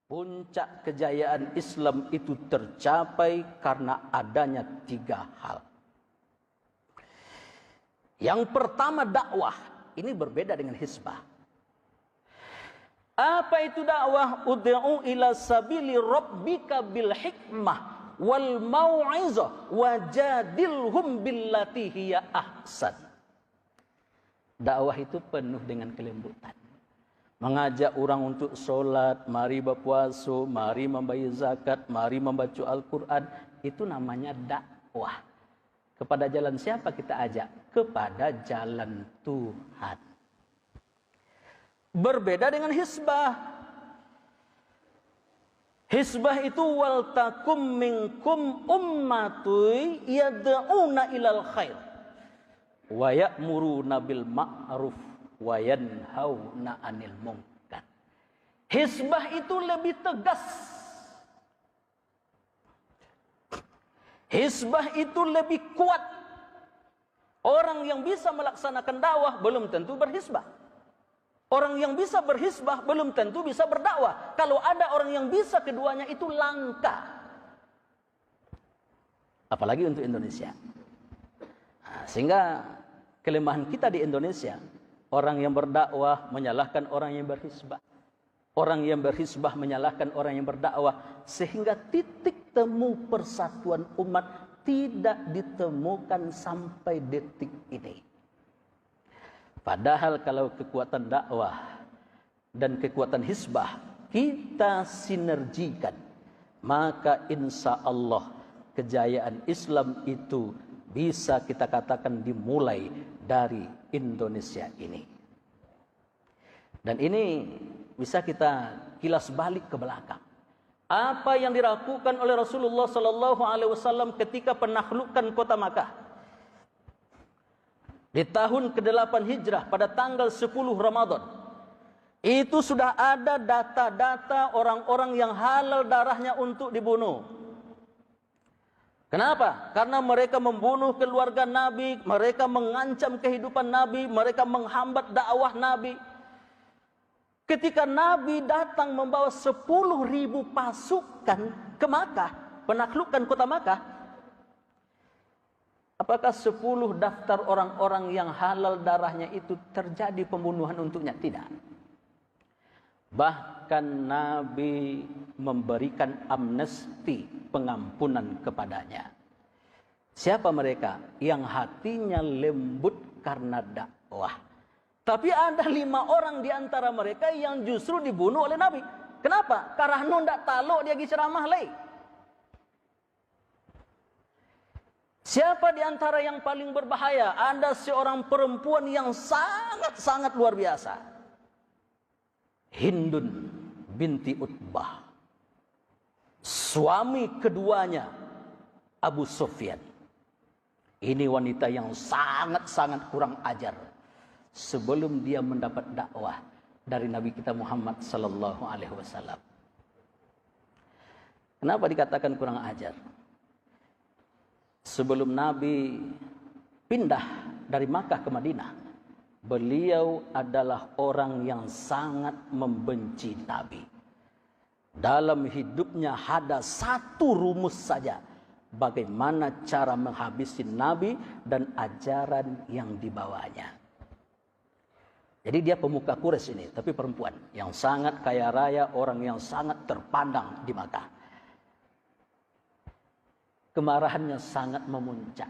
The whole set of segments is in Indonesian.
Puncak kejayaan Islam itu tercapai karena adanya 3 hal. Yang pertama dakwah. Ini berbeda dengan hizbah. Apa itu dakwah? Ud'u ila sabili rabbika bil hikmah wal mau'izah wajadilhum billati hiya ahsan. Dakwah itu penuh dengan kelembutan. Mengajak orang untuk sholat, mari berpuasa, mari membayar zakat, mari membaca Al-Quran. Itu namanya dakwah. Kepada jalan siapa kita ajak? Kepada jalan Tuhan. Berbeda dengan hizbah. Hizbah itu wal takum minkum ummatun yad'una ilal khair wa ya'muruna bil ma'ruf wa yanhauna 'anil munkar. Hizbah itu lebih tegas. Hizbah itu lebih kuat. Orang yang bisa melaksanakan dakwah belum tentu berhizbah. Orang yang bisa berhizbah belum tentu bisa berdakwah. Kalau ada orang yang bisa keduanya itu langka. Apalagi untuk Indonesia. Nah, sehingga kelemahan kita di Indonesia, orang yang berdakwah menyalahkan orang yang berhizbah. Orang yang berhizbah menyalahkan orang yang berdakwah. Sehingga titik temu persatuan umat tidak ditemukan sampai detik ini. Padahal kalau kekuatan dakwah dan kekuatan hizbah kita sinergikan, maka insya Allah kejayaan Islam itu bisa kita katakan dimulai dari Indonesia ini. Dan ini bisa kita kilas balik ke belakang. Apa yang dilakukan oleh Rasulullah SAW ketika penaklukan kota Makkah. Di tahun ke-8 Hijrah pada tanggal 10 Ramadan. Itu sudah ada data-data orang-orang yang halal darahnya untuk dibunuh. Kenapa? Karena mereka membunuh keluarga Nabi, mereka mengancam kehidupan Nabi, mereka menghambat dakwah Nabi. Ketika Nabi datang membawa 10.000 pasukan ke Makkah, menaklukkan kota Makkah, apakah 10 daftar orang-orang yang halal darahnya itu terjadi pembunuhan untuknya? Tidak. Bahkan Nabi memberikan amnesti, pengampunan kepadanya. Siapa mereka? Yang hatinya lembut karena dakwah. Tapi ada 5 orang di antara mereka yang justru dibunuh oleh Nabi. Kenapa? Karena ndak taluk dia gi ceramah lei. Siapa di antara yang paling berbahaya? Ada seorang perempuan yang sangat-sangat luar biasa. Hindun binti Utbah. Suami keduanya Abu Sufyan. Ini wanita yang sangat-sangat kurang ajar. Sebelum dia mendapat dakwah dari Nabi kita Muhammad sallallahu alaihi wasallam. Kenapa dikatakan kurang ajar? Sebelum Nabi pindah dari Makkah ke Madinah, beliau adalah orang yang sangat membenci Nabi. Dalam hidupnya ada satu rumus saja, bagaimana cara menghabisi Nabi dan ajaran yang dibawanya. Jadi dia pemuka Quraisy ini, tapi perempuan yang sangat kaya raya, orang yang sangat terpandang di Makkah. Kemarahannya sangat memuncak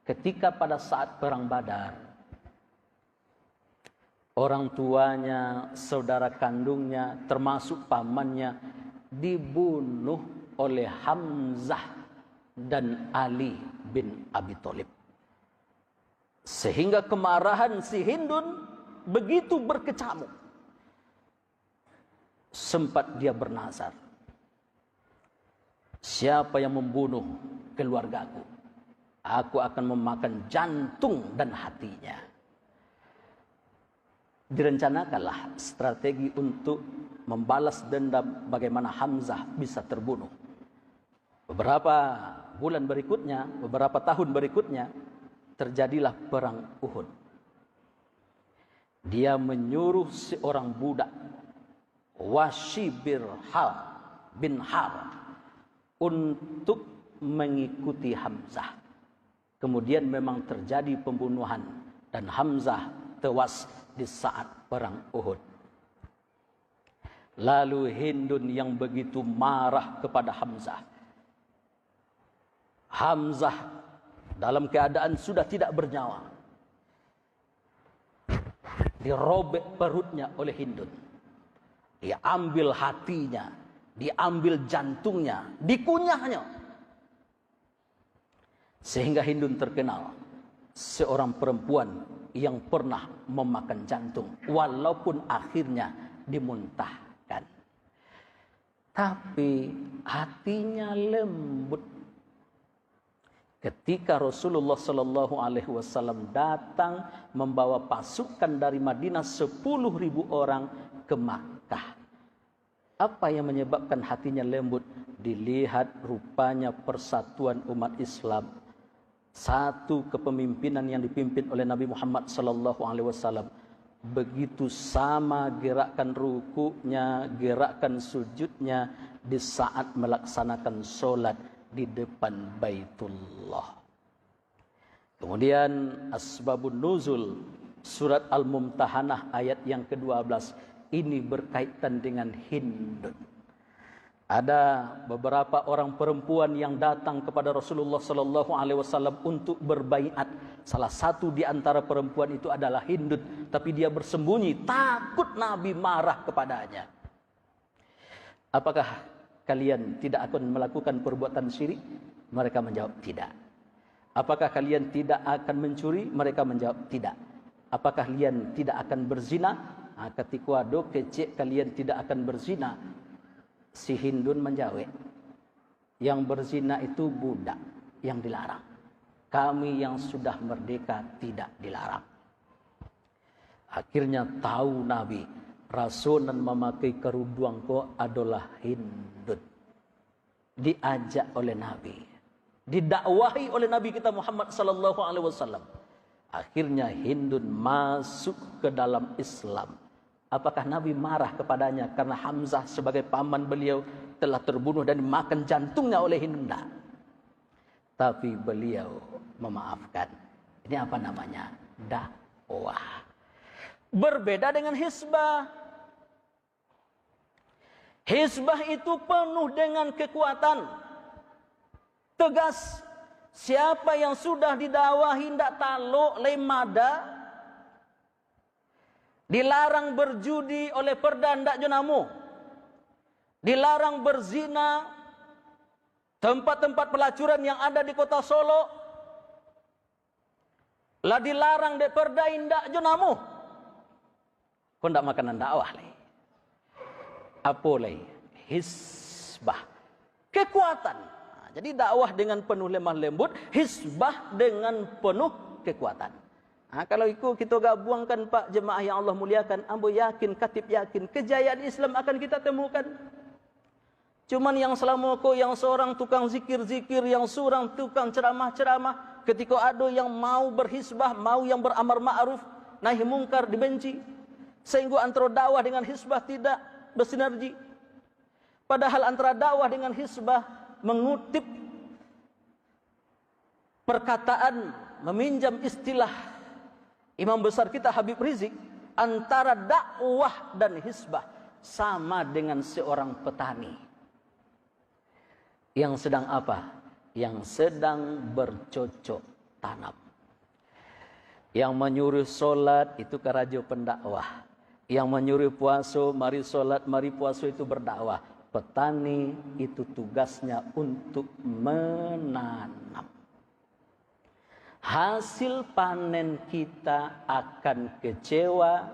ketika pada saat perang Badar, orang tuanya, saudara kandungnya, termasuk pamannya dibunuh oleh Hamzah dan Ali bin Abi Thalib. Sehingga kemarahan si Hindun begitu berkecamuk. Sempat dia bernazar, siapa yang membunuh keluargaku, aku akan memakan jantung dan hatinya. Direncanakanlah strategi untuk membalas dendam bagaimana Hamzah bisa terbunuh. Beberapa bulan berikutnya, beberapa tahun berikutnya, terjadilah perang Uhud. Dia menyuruh seorang budak Washibir bin Har untuk mengikuti Hamzah. Kemudian memang terjadi pembunuhan dan Hamzah tewas di saat perang Uhud. Lalu Hindun yang begitu marah kepada Hamzah. Hamzah dalam keadaan sudah tidak bernyawa, dirobek perutnya oleh Hindun. Diambil hatinya, diambil jantungnya, dikunyahnya. Sehingga Hindun terkenal seorang perempuan yang pernah memakan jantung, walaupun akhirnya dimuntahkan. Tapi hatinya lembut. Ketika Rasulullah Shallallahu Alaihi Wasallam datang membawa pasukan dari Madinah 10.000 orang ke Makkah, apa yang menyebabkan hatinya lembut? Dilihat rupanya persatuan umat Islam, satu kepemimpinan yang dipimpin oleh Nabi Muhammad Shallallahu Alaihi Wasallam, begitu sama gerakan rukunya, gerakan sujudnya di saat melaksanakan sholat di depan Baitullah. Kemudian asbabun nuzul surat Al-Mumtahanah ayat yang ke-12 ini berkaitan dengan Hindun. Ada beberapa orang perempuan yang datang kepada Rasulullah Sallallahu Alaihi Wasallam untuk berbaiat. Salah satu di antara perempuan itu adalah Hindun, tapi dia bersembunyi, takut Nabi marah kepadanya. Apakah kalian tidak akan melakukan perbuatan syirik? Mereka menjawab tidak. Apakah kalian tidak akan mencuri? Mereka menjawab tidak. Apakah kalian tidak akan berzina? Ketika do kecek kalian tidak akan berzina. Si Hindun menjawab, yang berzina itu budak yang dilarang. Kami yang sudah merdeka tidak dilarang. Akhirnya tahu Nabi, Rasul memakai kerudung ko adalah Hindun. Diajak oleh Nabi, didakwahi oleh Nabi kita Muhammad sallallahu alaihi wasallam. Akhirnya Hindun masuk ke dalam Islam. Apakah Nabi marah kepadanya karena Hamzah sebagai paman beliau telah terbunuh dan dimakan jantungnya oleh Hindun? Tapi beliau memaafkan. Ini apa namanya? Dakwah. Berbeda dengan hizbah. Hizbah itu penuh dengan kekuatan. Tegas. Siapa yang sudah didakwahi ndak taluk lemada, dilarang berjudi oleh perda ndak jonamu, dilarang berzina, tempat-tempat pelacuran yang ada di kota Solo lah dilarang de perda indak jonamu. Kau ndak makanan dakwah leh. Apa leh? Hizbah. Kekuatan. Jadi dakwah dengan penuh lemah lembut, hizbah dengan penuh kekuatan. Kalau itu kita gabungkan Pak jemaah yang Allah muliakan, ambo yakin, katib yakin, kejayaan Islam akan kita temukan. Cuman yang selama kau yang seorang tukang zikir-zikir, yang seorang tukang ceramah-ceramah, ketika ada yang mau berhizbah, mau yang beramar ma'ruf, nahi mungkar dibenci. Sehingga antara dakwah dengan hizbah tidak bersinergi. Padahal antara dakwah dengan hizbah mengutip perkataan, meminjam istilah Imam besar kita Habib Rizik, antara dakwah dan hizbah sama dengan seorang petani yang sedang apa? Yang sedang bercocok tanam. Yang menyuruh solat itu kerajo pendakwah. Yang menyuruh puasa, mari solat, mari puasa itu berdakwah. Petani itu tugasnya untuk menanam. Hasil panen kita akan kecewa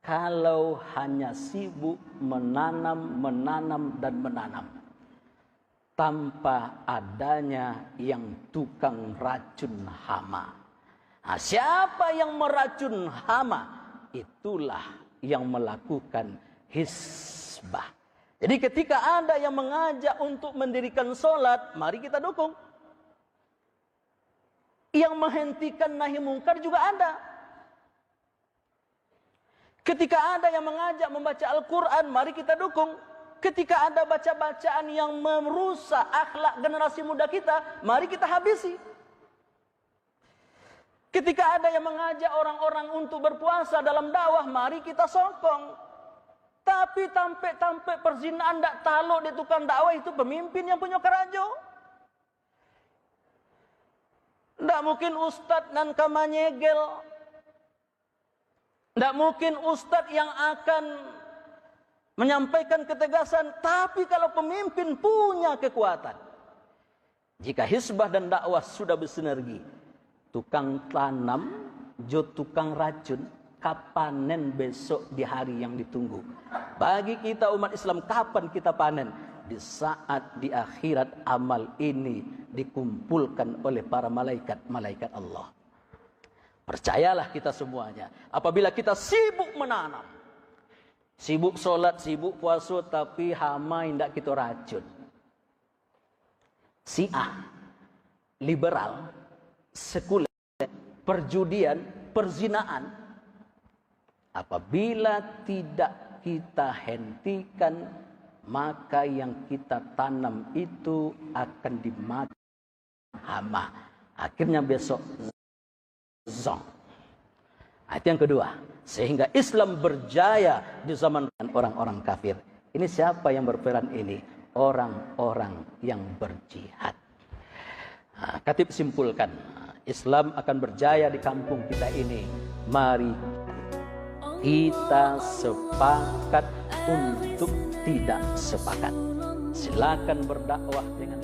kalau hanya sibuk menanam, dan menanam. Tanpa adanya yang tukang racun hama. Siapa yang meracun hama? Itulah yang melakukan hizbah. Jadi ketika ada yang mengajak untuk mendirikan solat, mari kita dukung. Yang menghentikan nahi mungkar juga ada. Ketika ada yang mengajak membaca Al-Quran, mari kita dukung. Ketika ada baca-bacaan yang merusak akhlak generasi muda kita, mari kita habisi. Ketika ada yang mengajak orang-orang untuk berpuasa dalam dakwah, mari kita sokong. Tapi tampe perzinaan ndak taluk di tukang dakwah itu pemimpin yang punya kerajo. Ndak mungkin ustadz nan kamanyegel. Ndak mungkin ustadz yang akan menyampaikan ketegasan, tapi kalau pemimpin punya kekuatan. Jika hizbah dan dakwah sudah bersinergi, tukang tanam, jo tukang racun, kapanen besok di hari yang ditunggu. Bagi kita umat Islam, kapan kita panen? Di saat di akhirat amal ini dikumpulkan oleh para malaikat Allah. Percayalah kita semuanya, apabila kita sibuk menanam, sibuk sholat, sibuk puasa, tapi hama indak kita racun. Syiah, liberal, sekuler, perjudian, perzinaan, apabila tidak kita hentikan, maka yang kita tanam itu akan dimakan hama. Akhirnya besok zong. Itu yang kedua. Sehingga Islam berjaya di zaman orang-orang kafir. Ini siapa yang berperan ini? Orang-orang yang berjihad. Khatib simpulkan, Islam akan berjaya di kampung kita ini. Mari kita sepakat untuk tidak sepakat. Silakan berdakwah dengan